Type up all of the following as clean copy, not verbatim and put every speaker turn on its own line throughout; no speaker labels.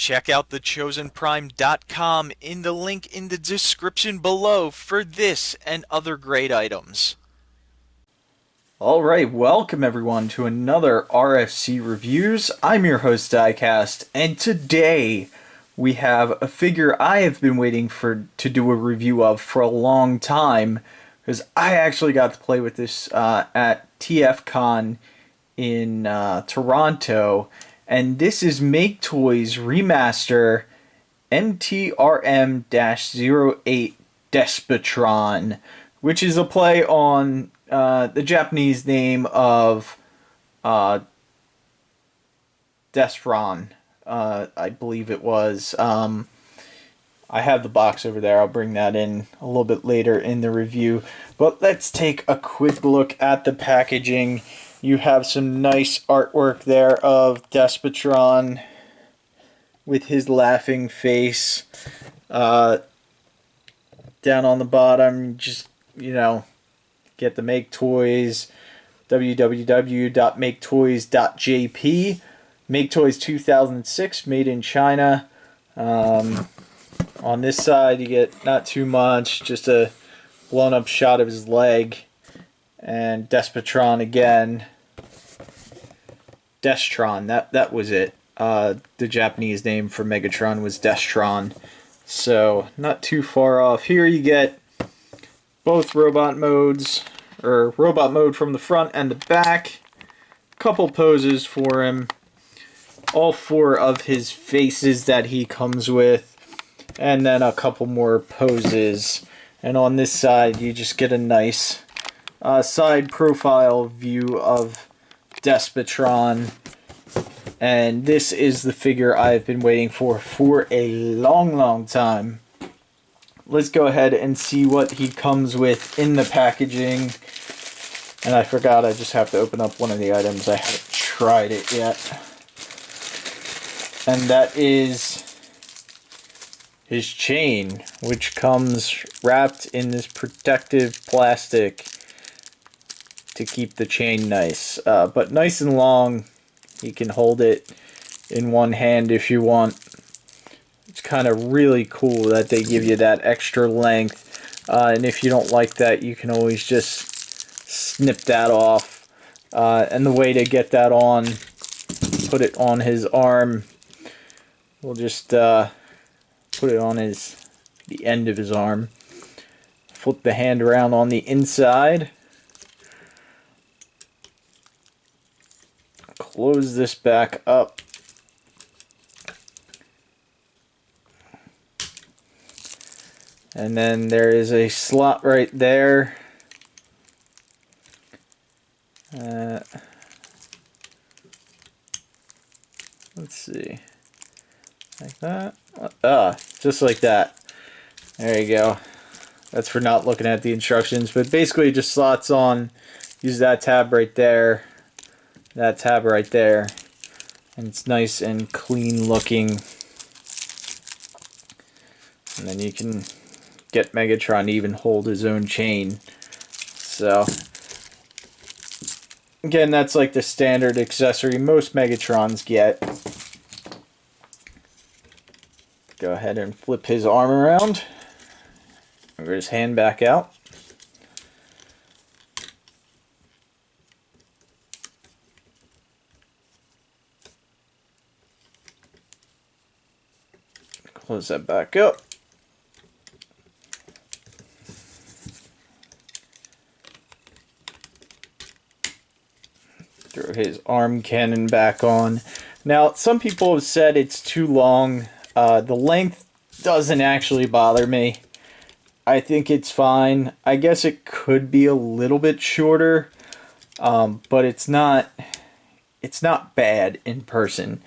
Check out thechosenprime.com in the link in the description below for this and other great items.
Alright, welcome everyone to another RFC Reviews. I'm your host Diecast, and today we have a figure I have been waiting to do a review of for a long time, because I actually got to play with this at TFCon in Toronto, and this is Maketoys Remaster MTRM-08 Despotron, which is a play on the Japanese name of Despotron, I believe it was. I have the box over there. I'll bring that in a little bit later in the review. But let's take a quick look at the packaging. You have some nice artwork there of Despotron with his laughing face. Down on the bottom, just, get the Maketoys, www.maketoys.jp. Maketoys 2006, made in China. On this side, you get not too much, just a blown up shot of his leg. And Despotron again. Destron, that was it. The Japanese name for Megatron was Destron. So, not too far off. Here you get both robot modes, or robot mode from the front and the back. Couple poses for him. All four of his faces that he comes with. And then a couple more poses. And on this side, you just get a nice side profile view of Despotron. And this is the figure I've been waiting for a long time. Let's go ahead and see what he comes with in the packaging. And I forgot, I just have to open up one of the items. I haven't tried it yet. And that is his chain, which comes wrapped in this protective plastic to keep the chain nice. But nice and long. You can hold it in one hand if you want. It's kind of really cool that they give you that extra length. And if you don't like that, you can always just snip that off. And the way to get that on, put it on his arm. We'll just put it on the end of his arm. Flip the hand around on the inside. Close this back up. And then there is a slot right there. Let's see. Like that. Just like that. There you go. That's for not looking at the instructions. But basically it just slots on. Use that tab right there. That tab right there. And it's nice and clean looking. And then you can get Megatron to even hold his own chain. So, again, that's like the standard accessory most Megatrons get. Go ahead and flip his arm around. Move his hand back out. Close that back up. Throw his arm cannon back on. Now, some people have said it's too long. The length doesn't actually bother me. I think it's fine. I guess it could be a little bit shorter, but it's not bad in person.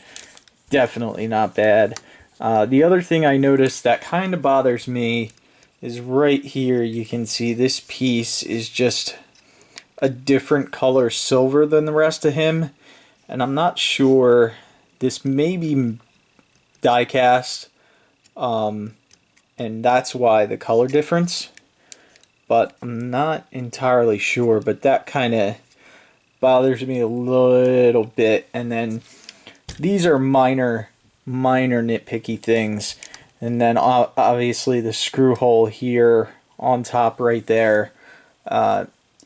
Definitely not bad. The other thing I noticed that kind of bothers me is right here. You can see this piece is just a different color silver than the rest of him, and I'm not sure. This may be die cast, and that's why the color difference, but I'm not entirely sure. But that kind of bothers me a little bit. And then these are minor minor nitpicky things. And then obviously the screw hole here on top right there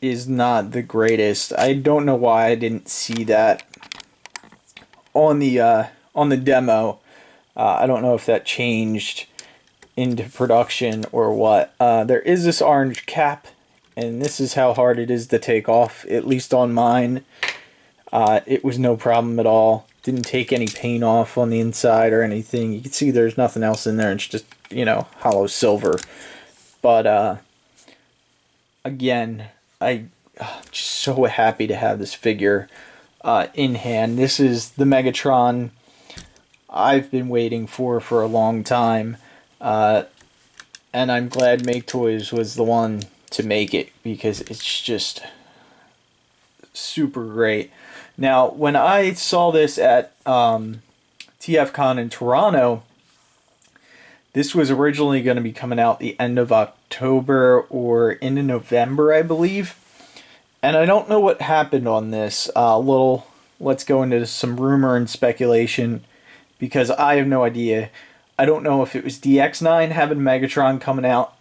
is not the greatest. I don't know why I didn't see that on the demo. I don't know if that changed into production or what. There is this orange cap, and this is how hard it is to take off, at least on mine. It was no problem at all. Didn't take any paint off on the inside or anything. You can see there's nothing else in there. It's just, you know, hollow silver. But again, I'm just so happy to have this figure in hand. This is the Megatron I've been waiting for a long time. And I'm glad Maketoys was the one to make it, because it's just super great. Now, when I saw this at TFCon in Toronto, this was originally going to be coming out the end of October or into November, I believe. And I don't know what happened on this. Let's go into some rumor and speculation, because I have no idea. I don't know if it was DX9 having Megatron coming out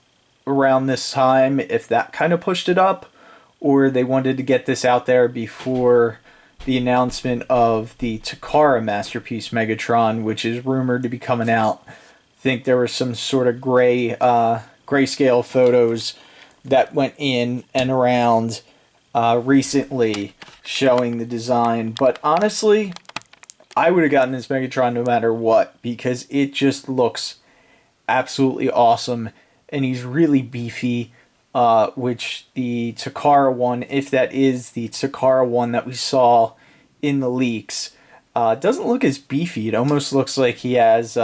around this time, if that kind of pushed it up, or they wanted to get this out there before the announcement of the Takara Masterpiece Megatron, which is rumored to be coming out. I think there were some sort of grayscale photos that went in and around recently showing the design. But honestly, I would have gotten this Megatron no matter what, because it just looks absolutely awesome, and he's really beefy. Which the Takara one, if that is the Takara one that we saw in the leaks, doesn't look as beefy. It almost looks like he has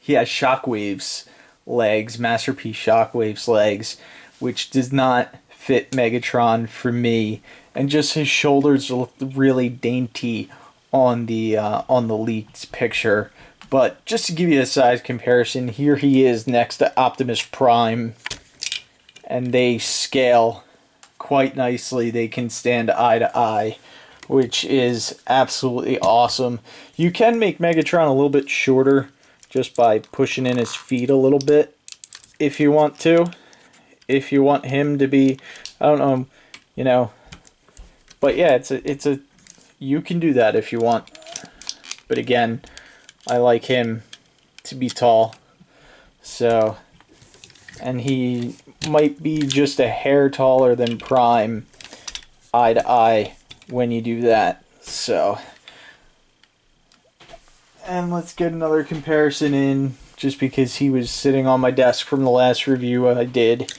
Shockwave's legs, Masterpiece Shockwave's legs, which does not fit Megatron for me. And just his shoulders look really dainty on the leaked picture. But just to give you a size comparison, here he is next to Optimus Prime, and they scale quite nicely. They can stand eye to eye, which is absolutely awesome. You can make Megatron a little bit shorter just by pushing in his feet a little bit if you want to. If you want him to be, I don't know, you know. But yeah, it's a you can do that if you want. But again, I like him to be tall. So, and he might be just a hair taller than Prime eye to eye when you do that. So, and let's get another comparison in, just because he was sitting on my desk from the last review I did.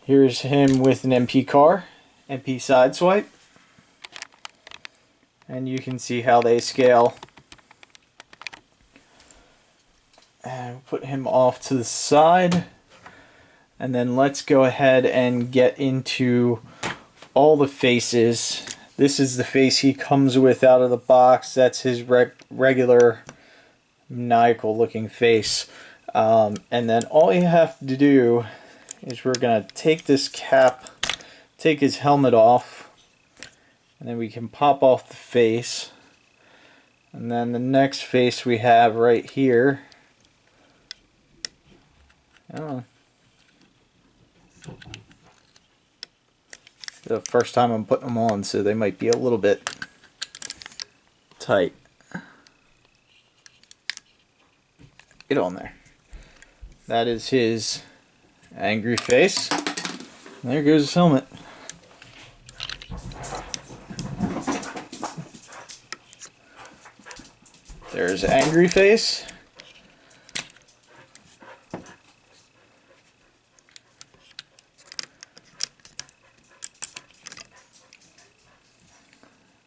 Here's him with an MP car, MP Sideswipe, and you can see how they scale. And put him off to the side. And then let's go ahead and get into all the faces. This is the face he comes with out of the box. That's his regular maniacal looking face. And then all you have to do is we're going to take this cap, take his helmet off, and then we can pop off the face. And then the next face we have right here. Oh. The first time I'm putting them on, so they might be a little bit tight. Get on there. That is his angry face. There goes his helmet. There's angry face.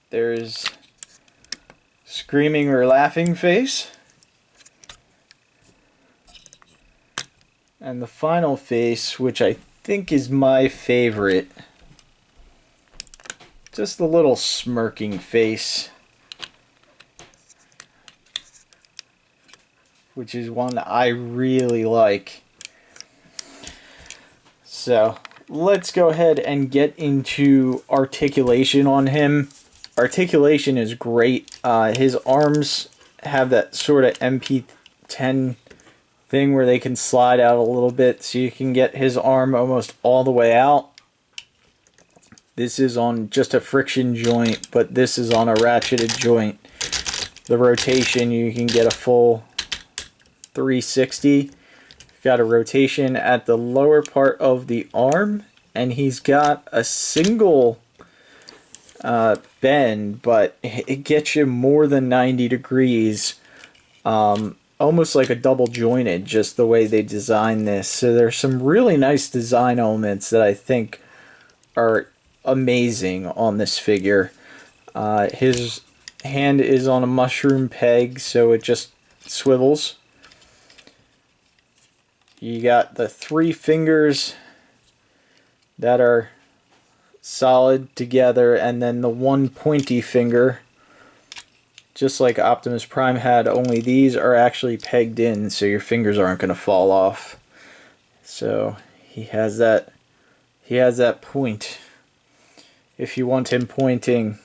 There's screaming or laughing face. And the final face, which I think is my favorite. Just the little smirking face. Which is one that I really like. So, let's go ahead and get into articulation on him. Articulation is great. His arms have that sort of MP10 thing where they can slide out a little bit so you can get his arm almost all the way out. This is on just a friction joint, but this is on a ratcheted joint. The rotation, you can get a full 360. Got a rotation at the lower part of the arm, and he's got a single bend, but it gets you more than 90 degrees. Almost like a double jointed, just the way they designed this. So there's some really nice design elements that I think are amazing on this figure. His hand is on a mushroom peg, so it just swivels. You got the 3 fingers that are solid together, and then the 1 pointy finger, just like Optimus Prime had, only these are actually pegged in, so your fingers aren't going to fall off. So he has that point if you want him pointing.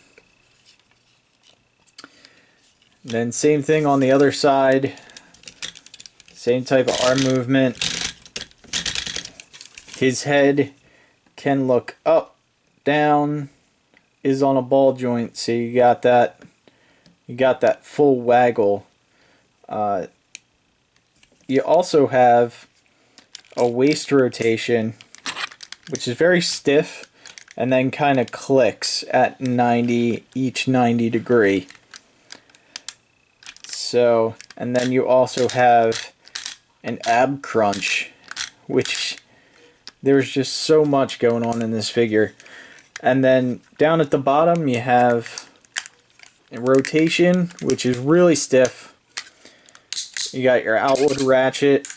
Then same thing on the other side. Same type of arm movement. His head can look up, down, is on a ball joint, so you got that full waggle. You also have a waist rotation, which is very stiff, and then kind of clicks at 90, each 90 degree. So, and then you also have an ab crunch, which there's just so much going on in this figure. And then down at the bottom you have a rotation, which is really stiff. You got your outward ratchet,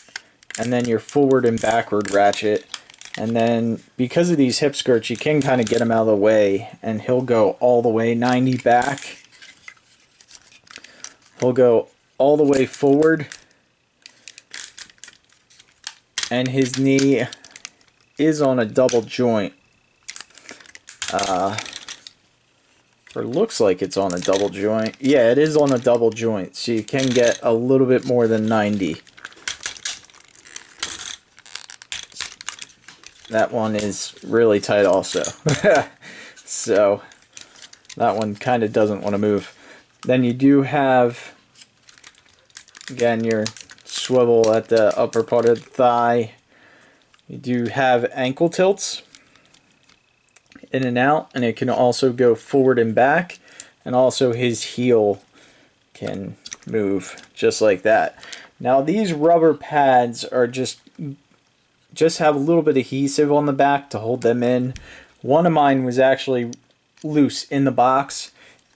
and then your forward and backward ratchet. And then because of these hip skirts, you can kind of get him out of the way, and he'll go all the way 90 back. He'll go all the way forward, and his knee is on a double joint. Or looks like it's on a double joint. Yeah, it is on a double joint, so you can get a little bit more than 90. That one is really tight also. So that one kind of doesn't want to move. Then you do have, again, your swivel at the upper part of the thigh. You do have ankle tilts in and out, and it can also go forward and back, and also his heel can move just like that. Now these rubber pads are just have a little bit of adhesive on the back to hold them in. One of mine was actually loose in the box,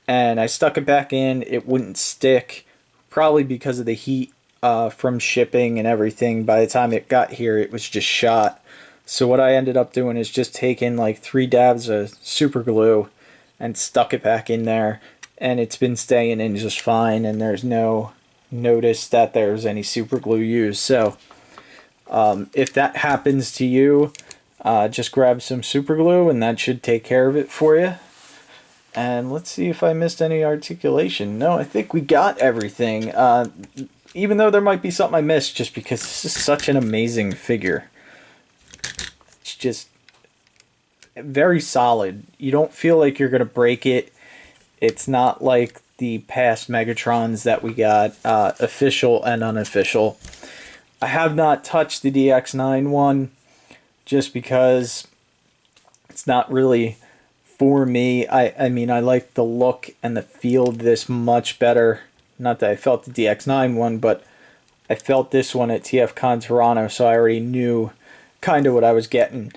and I stuck it back in. It wouldn't stick, probably because of the heat from shipping and everything. By the time it got here, it was just shot. So what I ended up doing is just taking like 3 dabs of super glue and stuck it back in there, and it's been staying in just fine, and there's no notice that there's any super glue used. So if that happens to you, just grab some super glue and that should take care of it for you. And let's see if I missed any articulation. No, I think we got everything. Even though there might be something I missed, just because this is such an amazing figure. It's just very solid. You don't feel like you're going to break it. It's not like the past Megatrons that we got, official and unofficial. I have not touched the DX9 one, just because it's not really for me. I mean, I like the look and the feel of this much better. Not that I felt the DX9 one, but I felt this one at TFCon Toronto, so I already knew kind of what I was getting.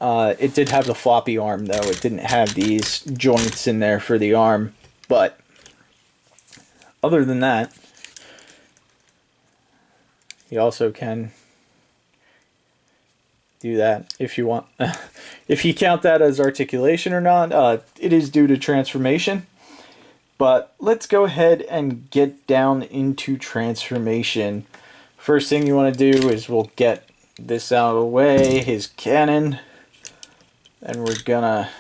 It did have the floppy arm, though. It didn't have these joints in there for the arm. But other than that, you also can do that if you want. If you count that as articulation or not, it is due to transformation. But let's go ahead and get down into transformation. First thing you want to do is we'll get this out of the way, his cannon, and we're gonna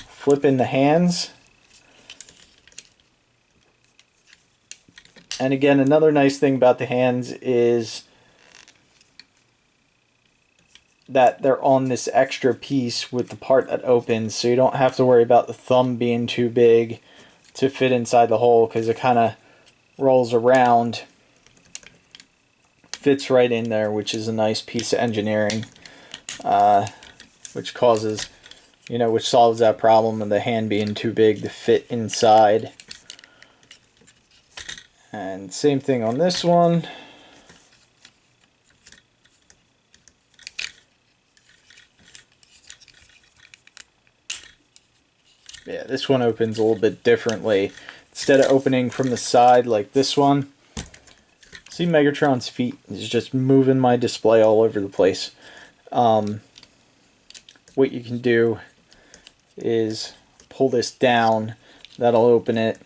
flip in the hands. And again, another nice thing about the hands is that they're on this extra piece with the part that opens, so you don't have to worry about the thumb being too big to fit inside the hole, because it kind of rolls around, fits right in there, which is a nice piece of engineering, which causes, which solves that problem of the hand being too big to fit inside. And same thing on this one. Yeah, this one opens a little bit differently. Instead of opening from the side like this one, see Megatron's feet is just moving my display all over the place. What you can do is pull this down, that'll open it,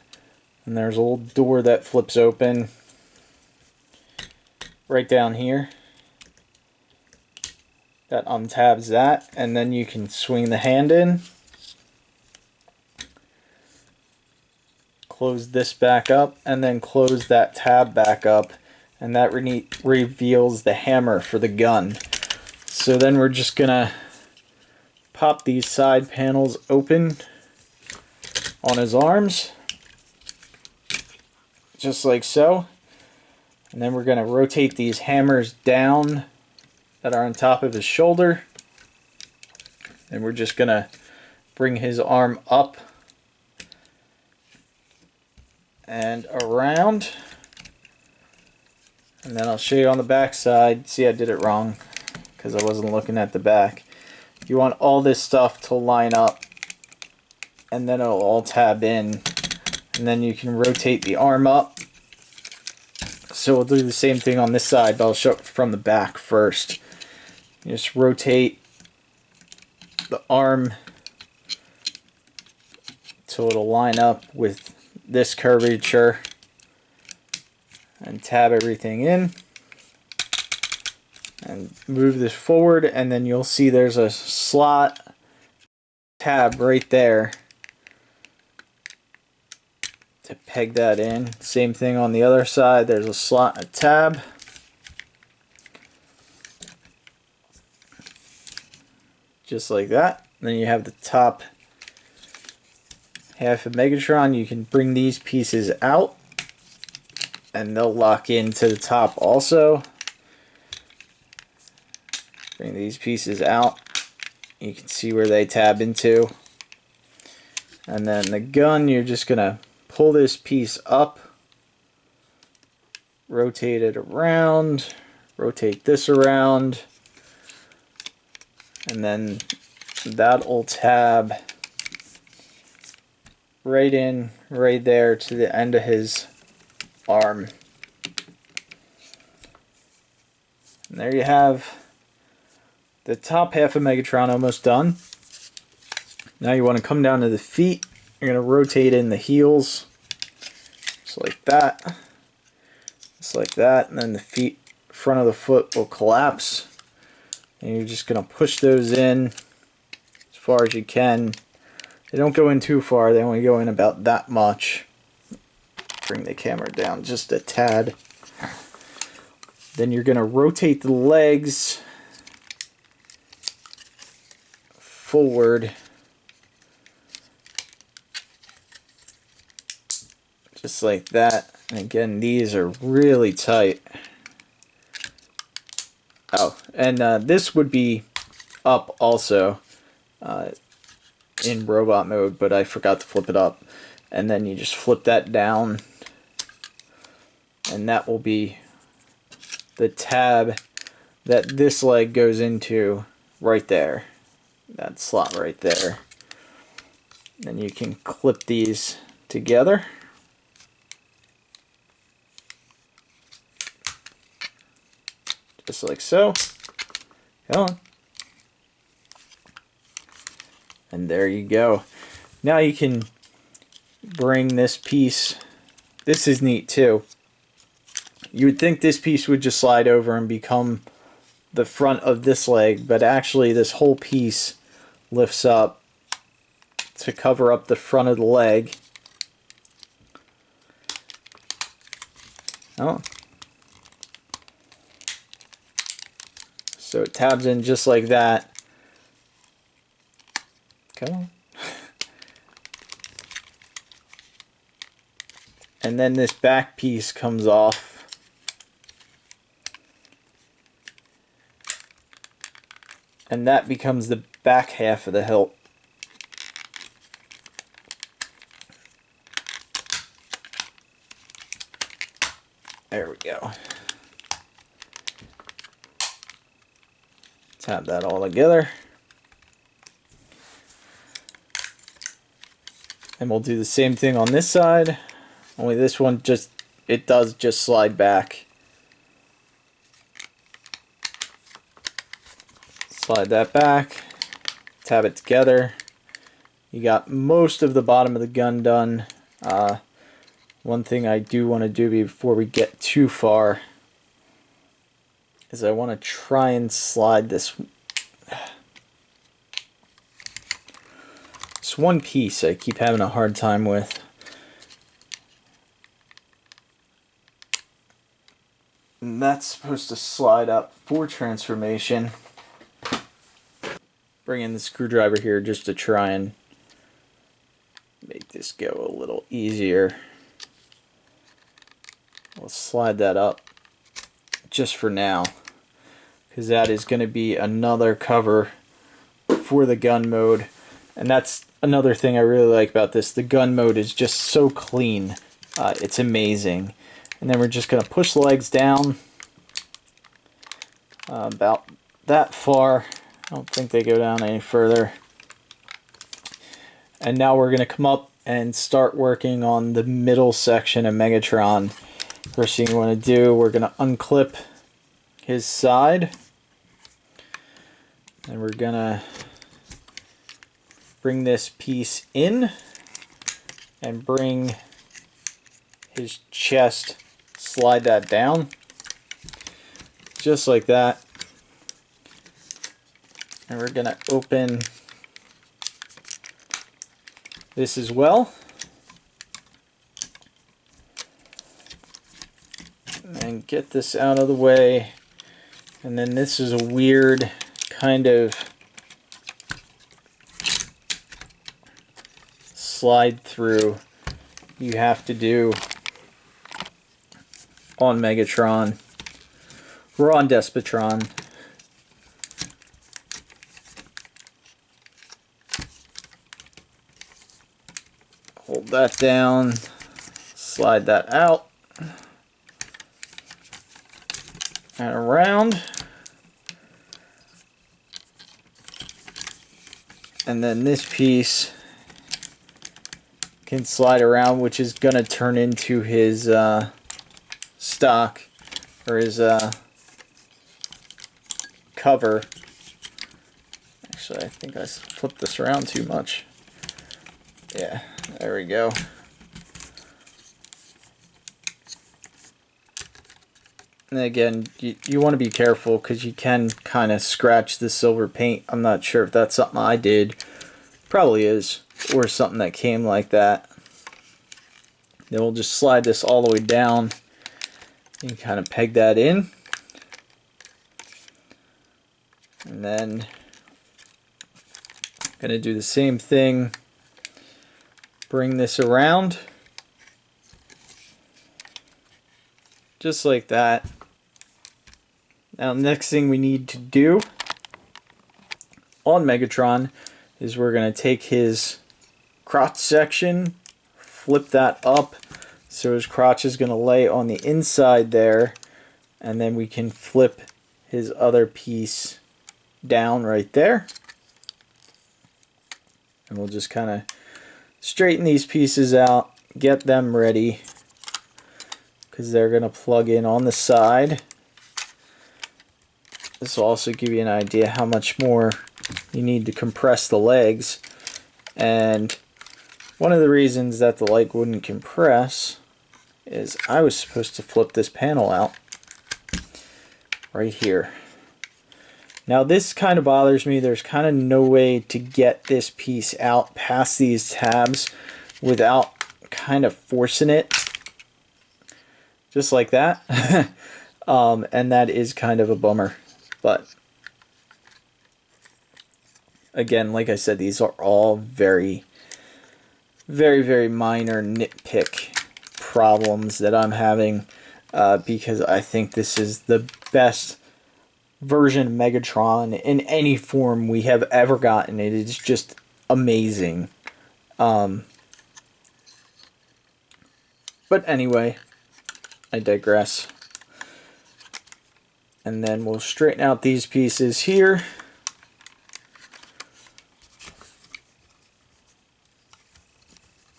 and there's a little door that flips open right down here that untabs that, and then you can swing the hand in, close this back up, and then close that tab back up, and that reveals the hammer for the gun. So then we're just gonna pop these side panels open on his arms, just like so, and then we're gonna rotate these hammers down that are on top of his shoulder, and we're just gonna bring his arm up and around, and then I'll show you on the back side. See, I did it wrong because I wasn't looking at the back. You want all this stuff to line up, and then it'll all tab in, and then you can rotate the arm up. So we'll do the same thing on this side, but I'll show it from the back first. You just rotate the arm so it'll line up with this curvature, and tab everything in, and move this forward, and then you'll see there's a slot tab right there to peg that in. Same thing on the other side, there's a slot and a tab. Just like that. Then you have the top half of Megatron. You can bring these pieces out and they'll lock into the top also. Bring these pieces out. You can see where they tab into. And then the gun, you're just gonna pull this piece up, rotate it around, rotate this around, and then that'll tab right in, right there to the end of his arm. And there you have the top half of Megatron almost done. Now you want to come down to the feet. You're going to rotate in the heels, just like that, just like that, and then the feet, front of the foot will collapse. And you're just going to push those in as far as you can. They don't go in too far, they only go in about that much. Bring the camera down just a tad. Then you're going to rotate the legs forward, just like that. And again, these are really tight. Oh, and this would be up also in robot mode, but I forgot to flip it up. And then you just flip that down, and that will be the tab that this leg goes into right there. That slot right there. Then you can clip these together. Just like so. Come on. And there you go. Now you can bring this piece. This is neat too. You would think this piece would just slide over and become the front of this leg, but actually this whole piece lifts up to cover up the front of the leg. Oh. So it tabs in just like that. Come on. And then this back piece comes off. And that becomes the back half of the hilt. There we go. Tap that all together. And we'll do the same thing on this side. Only this one it does just slide back. Slide that back. Tab it together. You got most of the bottom of the gun done. One thing I do want to do before we get too far is I want to try and slide this one piece I keep having a hard time with. And that's supposed to slide up for transformation. Bring in the screwdriver here just to try and make this go a little easier. We'll slide that up just for now, because that is going to be another cover for the gun mode. And that's another thing I really like about this. The gun mode is just so clean. It's amazing. And then we're just going to push the legs down about that far. I don't think they go down any further. And now we're going to come up and start working on the middle section of Megatron. First thing you want to do, we're going to unclip his side. And we're going to bring this piece in and bring his chest, slide that down. Just like that. And we're going to open this as well. And get this out of the way. And then this is a weird kind of slide through you have to do on Megatron. We're on Despotron. Hold that down, slide that out and around, and then this piece can slide around, which is going to turn into his stock, or his cover. Actually, I think I flipped this around too much. Yeah, there we go. And again, you want to be careful because you can kind of scratch the silver paint. I'm not sure if that's something I did. Probably is. Or something that came like that. Then we'll just slide this all the way down. And kind of peg that in. And then I'm going to do the same thing. Bring this around. Just like that. Now, next thing we need to do on Megatron is we're going to take his crotch section, flip that up so his crotch is going to lay on the inside there, and then we can flip his other piece down right there. And we'll just kind of straighten these pieces out, get them ready, because they're going to plug in on the side. This will also give you an idea how much more you need to compress the legs. And one of the reasons that the leg wouldn't compress is I was supposed to flip this panel out right here. Now this kind of bothers me. There's kind of no way to get this piece out past these tabs without kind of forcing it. just like that. And that is kind of a bummer. But again, like I said, these are all very, very minor nitpick problems that I'm having, because I think this is the best version of Megatron in any form we have ever gotten. It is just amazing. But anyway, I digress. And then we'll straighten out these pieces here.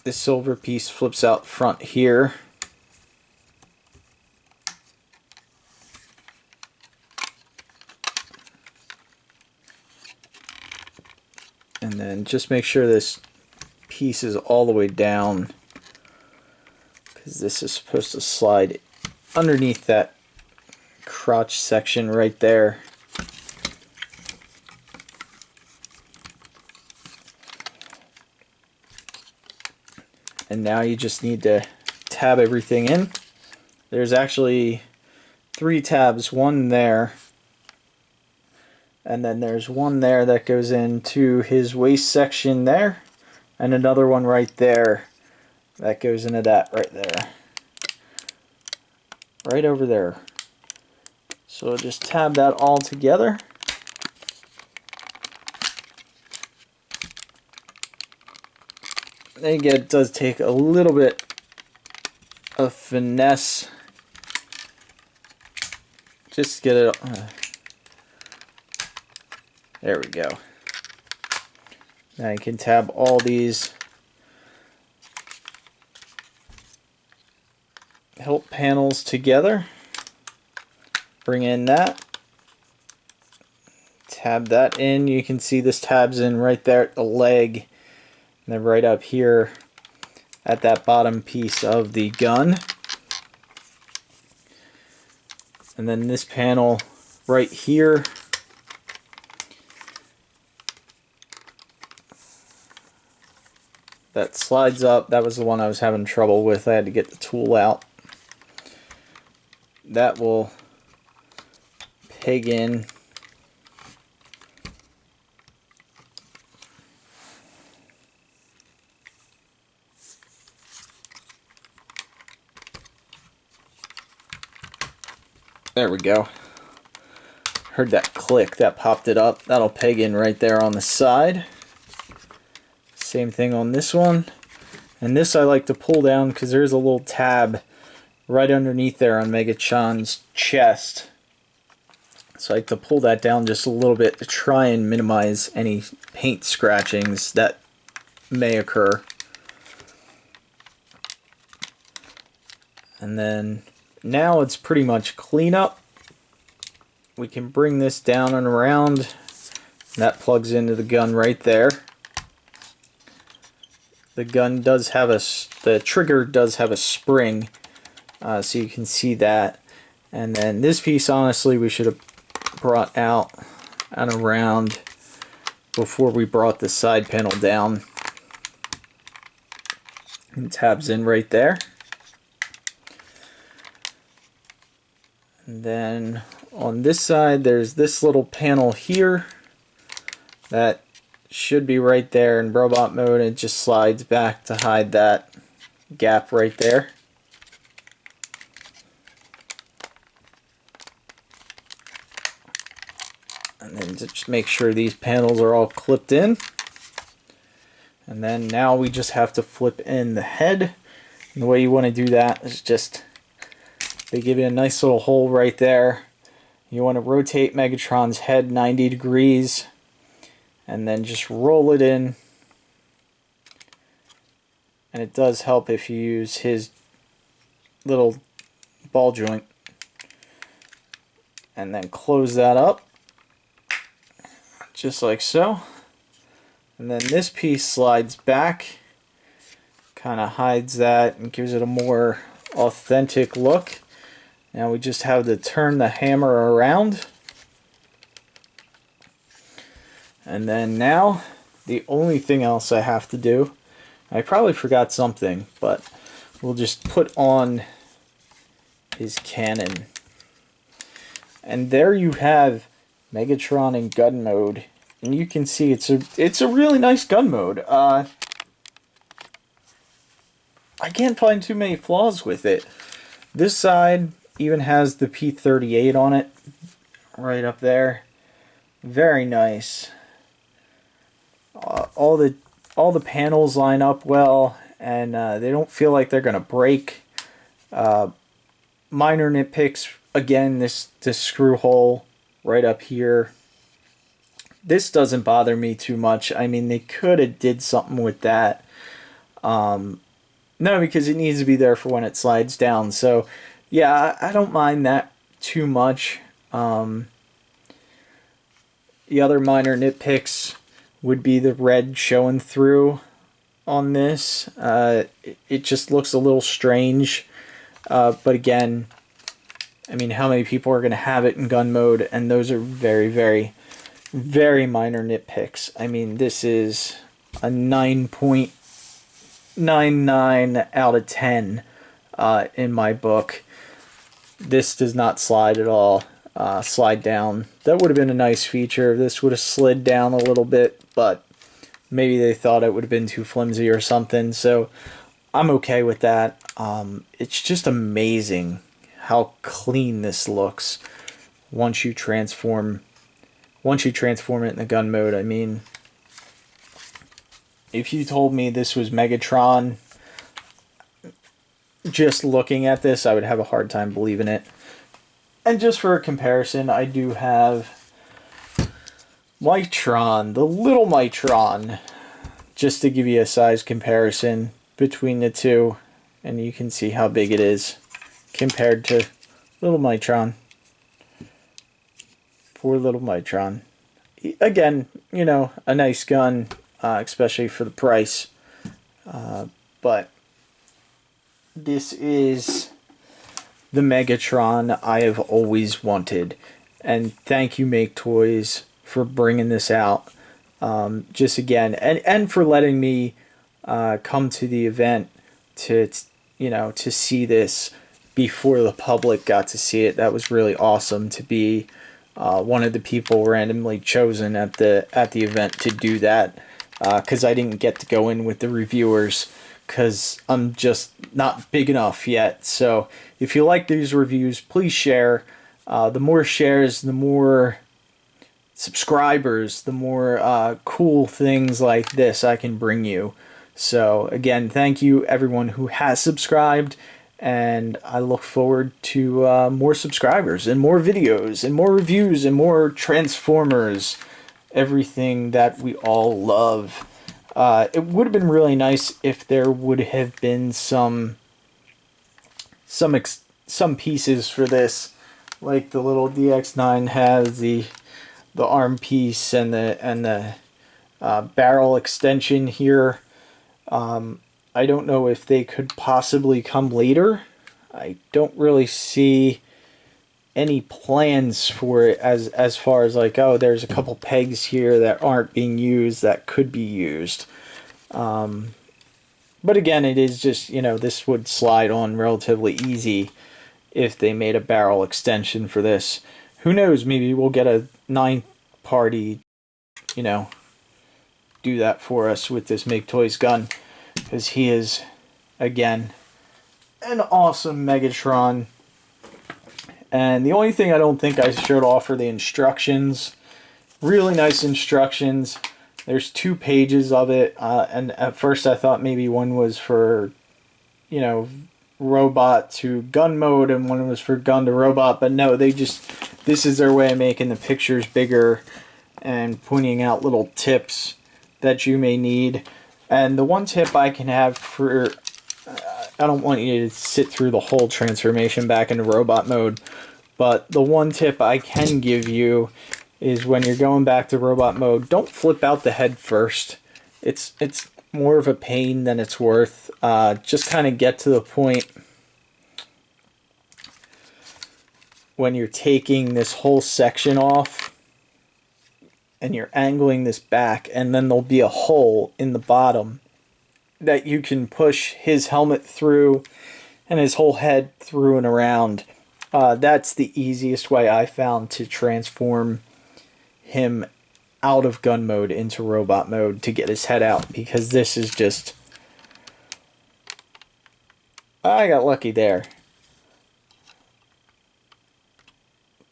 This silver piece flips out front here. And then just make sure this piece is all the way down, because this is supposed to slide underneath that crotch section right there. And now you just need to tab everything in. There's actually 3 tabs, one there, and then there's one there that goes into his waist section there, and another one right there that goes into that right there. Right over there. So just tab that all together. Again, it does take a little bit of finesse just to get it. There we go. Now you can tab all these help panels together. Bring in that. Tab that in. You can see this tabs in right there at the leg. And then right up here at that bottom piece of the gun. And then this panel right here. That slides up. That was the one I was having trouble with. I had to get the tool out. That will peg in. There we go. Heard that click, that popped it up. That'll peg in right there on the side. Same thing on this one. And this I like to pull down because there's a little tab right underneath there on Megatron's chest. So I like to pull that down just a little bit to try and minimize any paint scratchings that may occur. And then now it's pretty much clean up. We can bring this down and around. That plugs into the gun right there. The gun does have the trigger does have a spring, so you can see that. And then this piece, honestly, we should have brought out and around before we brought the side panel down. And tabs in right there. And then on this side, there's this little panel here that should be right there in robot mode. It just slides back to hide that gap right there. And then just make sure these panels are all clipped in. And then now we just have to flip in the head. And the way you want to do that is just, they give you a nice little hole right there. You want to rotate Megatron's head 90 degrees. And then just roll it in. And it does help if you use his little ball joint. And then close that up. Just like so. And then this piece slides back. Kind of hides that and gives it a more authentic look. Now we just have to turn the hammer around. And then now, the only thing else I have to do, I probably forgot something, but we'll just put on his cannon. And there you have Megatron in gun mode. And you can see it's a really nice gun mode. I can't find too many flaws with it. This side even has the P38 on it, right up there. Very nice. All the panels line up well, and they don't feel like they're gonna break. Minor nitpicks, again, this screw hole right up here. This doesn't bother me too much. I mean, they could have did something with that. No, because it needs to be there for when it slides down. So, yeah, I don't mind that too much. The other minor nitpicks would be the red showing through on this. It just looks a little strange. But again, I mean, how many people are going to have it in gun mode? And those are very, very, very minor nitpicks. I mean, this is a 9.99 out of 10 in my book. This does not slide at all. Slide down. That would have been a nice feature. This would have slid down a little bit, but maybe they thought it would have been too flimsy or something. So I'm okay with that. It's just amazing how clean this looks once you transform it in the gun mode. I mean, if you told me this was Megatron, just looking at this, I would have a hard time believing it. And just for a comparison, I do have Mitron, the little Mitron, just to give you a size comparison between the two, and you can see how big it is compared to little Mitron. Poor little Mitron. Again, you know, a nice gun, especially for the price. But this is the Megatron I have always wanted. And thank you, Maketoys, for bringing this out. Just again, and for letting me come to the event to see this before the public got to see it. That was really awesome to be one of the people randomly chosen at the event to do that, because I didn't get to go in with the reviewers because I'm just not big enough yet. So if you like these reviews, please share. The more shares, the more subscribers, the more cool things like this I can bring you. So again, thank you everyone who has subscribed, and I look forward to more subscribers and more videos and more reviews and more Transformers, everything that we all love. It would have been really nice if there would have been some pieces for this, like the little DX9 has the arm piece and the barrel extension here. I don't know if they could possibly come later. I don't really see any plans for it as far as like, oh, there's a couple pegs here that aren't being used that could be used. But again, it is just, you know, this would slide on relatively easy if they made a barrel extension for this. Who knows, maybe we'll get a 9th party, you know, do that for us with this Maketoys gun, because he is, again, an awesome Megatron. And the only thing I don't think I showed off are the instructions. Really nice instructions. There's 2 pages of it, and at first I thought maybe one was for, you know, robot to gun mode and one was for gun to robot, but no, this is their way of making the pictures bigger and pointing out little tips that you may need. And the one tip I can have for, I don't want you to sit through the whole transformation back into robot mode, but the one tip I can give you is when you're going back to robot mode, don't flip out the head first. It's more of a pain than it's worth. Just kind of get to the point when you're taking this whole section off and you're angling this back, and then there'll be a hole in the bottom that you can push his helmet through and his whole head through and around. That's the easiest way I found to transform him out of gun mode into robot mode to get his head out, because this is just... I got lucky there.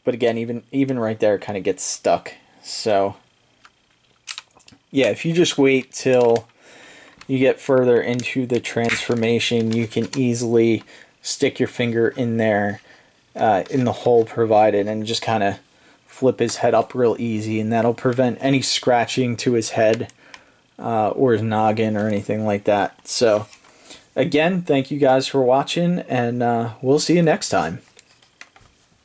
But again, even right there kind of gets stuck. So yeah, if you just wait till you get further into the transformation, you can easily stick your finger in there, in the hole provided, and just kind of flip his head up real easy, and that'll prevent any scratching to his head or his noggin or anything like that. So again, thank you guys for watching, and we'll see you next time.